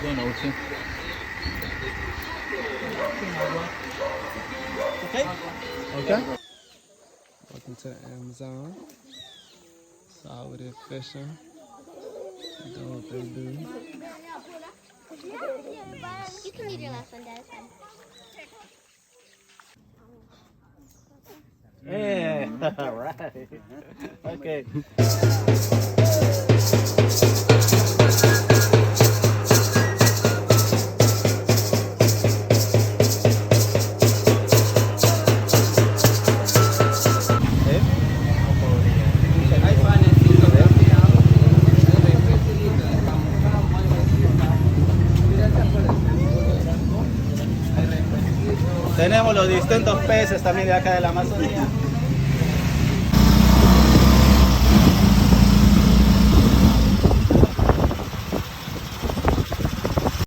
Buena opción. Okay. Okay. Welcome to Amazon. It's out there fishing. Doing what they do. You can leave your last one, Dad. Yeah, all right. Okay. Tenemos los distintos peces también de acá de la Amazonía.